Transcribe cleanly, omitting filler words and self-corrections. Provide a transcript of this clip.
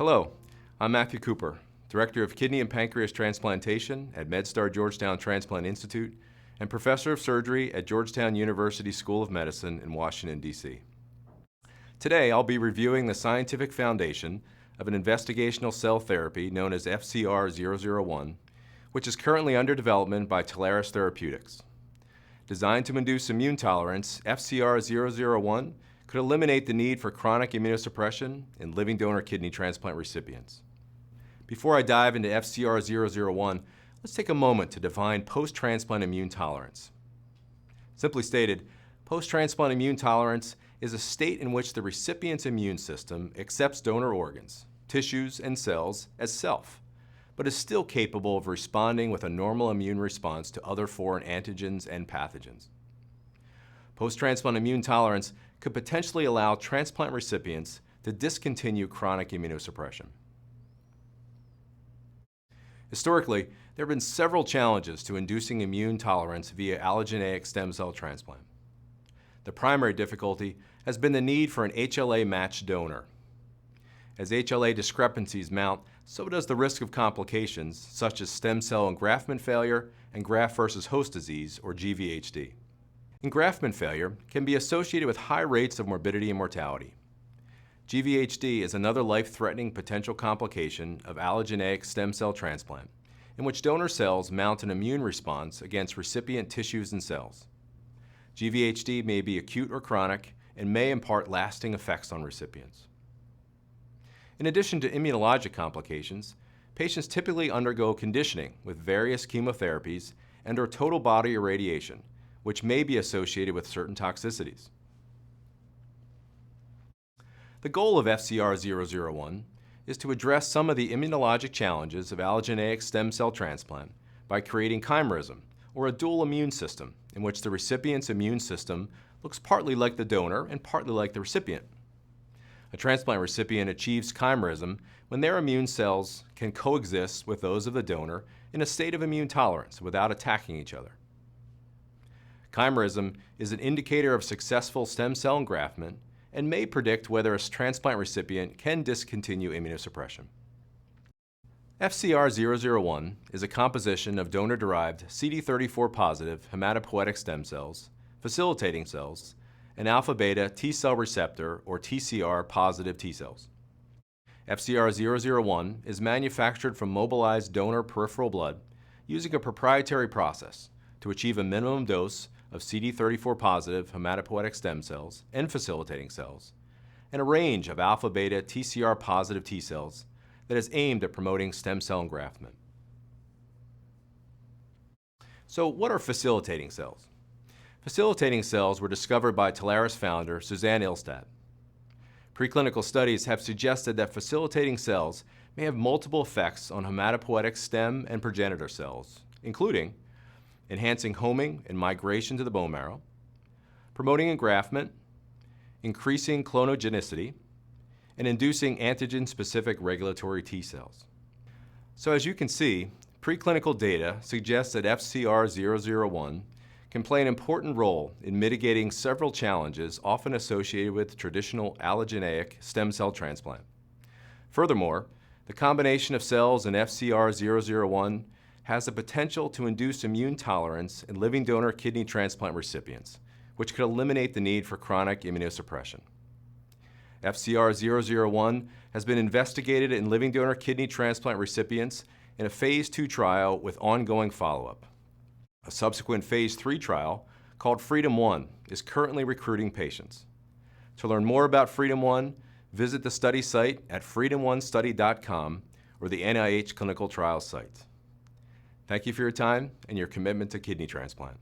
Hello, I'm Matthew Cooper, Director of Kidney and Pancreas Transplantation at MedStar Georgetown Transplant Institute and Professor of Surgery at Georgetown University School of Medicine in Washington, D.C. Today, I'll be reviewing the scientific foundation of an investigational cell therapy known as FCR001, which is currently under development by Talaris Therapeutics. Designed to induce immune tolerance, FCR001 could eliminate the need for chronic immunosuppression in living donor kidney transplant recipients. Before I dive into FCR001, let's take a moment to define post-transplant immune tolerance. Simply stated, post-transplant immune tolerance is a state in which the recipient's immune system accepts donor organs, tissues, and cells as self, but is still capable of responding with a normal immune response to other foreign antigens and pathogens. Post-transplant immune tolerance could potentially allow transplant recipients to discontinue chronic immunosuppression. Historically, there have been several challenges to inducing immune tolerance via allogeneic stem cell transplant. The primary difficulty has been the need for an HLA-matched donor. As HLA discrepancies mount, so does the risk of complications such as stem cell engraftment failure and graft versus host disease, or GVHD. Engraftment failure can be associated with high rates of morbidity and mortality. GVHD is another life-threatening potential complication of allogeneic stem cell transplant, in which donor cells mount an immune response against recipient tissues and cells. GVHD may be acute or chronic and may impart lasting effects on recipients. In addition to immunologic complications, patients typically undergo conditioning with various chemotherapies and/or total body irradiation, which may be associated with certain toxicities. The goal of FCR001 is to address some of the immunologic challenges of allogeneic stem cell transplant by creating chimerism, or a dual immune system, in which the recipient's immune system looks partly like the donor and partly like the recipient. A transplant recipient achieves chimerism when their immune cells can coexist with those of the donor in a state of immune tolerance without attacking each other. Chimerism is an indicator of successful stem cell engraftment and may predict whether a transplant recipient can discontinue immunosuppression. FCR001 is a composition of donor-derived CD34-positive hematopoietic stem cells, facilitating cells, and alpha-beta T-cell receptor, or TCR-positive T cells. FCR001 is manufactured from mobilized donor peripheral blood using a proprietary process to achieve a minimum dose of CD34-positive hematopoietic stem cells and facilitating cells, and a range of alpha-beta TCR-positive T cells that is aimed at promoting stem cell engraftment. So what are facilitating cells? Facilitating cells were discovered by Talaris founder Suzanne Ilstad. Preclinical studies have suggested that facilitating cells may have multiple effects on hematopoietic stem and progenitor cells, including enhancing homing and migration to the bone marrow, promoting engraftment, increasing clonogenicity, and inducing antigen-specific regulatory T cells. So as you can see, preclinical data suggests that FCR001 can play an important role in mitigating several challenges often associated with traditional allogeneic stem cell transplant. Furthermore, the combination of cells in FCR001 has the potential to induce immune tolerance in living donor kidney transplant recipients, which could eliminate the need for chronic immunosuppression. FCR001 has been investigated in living donor kidney transplant recipients in a Phase 2 trial with ongoing follow-up. A subsequent Phase 3 trial, called Freedom-1, is currently recruiting patients. To learn more about Freedom-1, visit the study site at freedom1study.com or the NIH Clinical Trials site. Thank you for your time and your commitment to kidney transplant.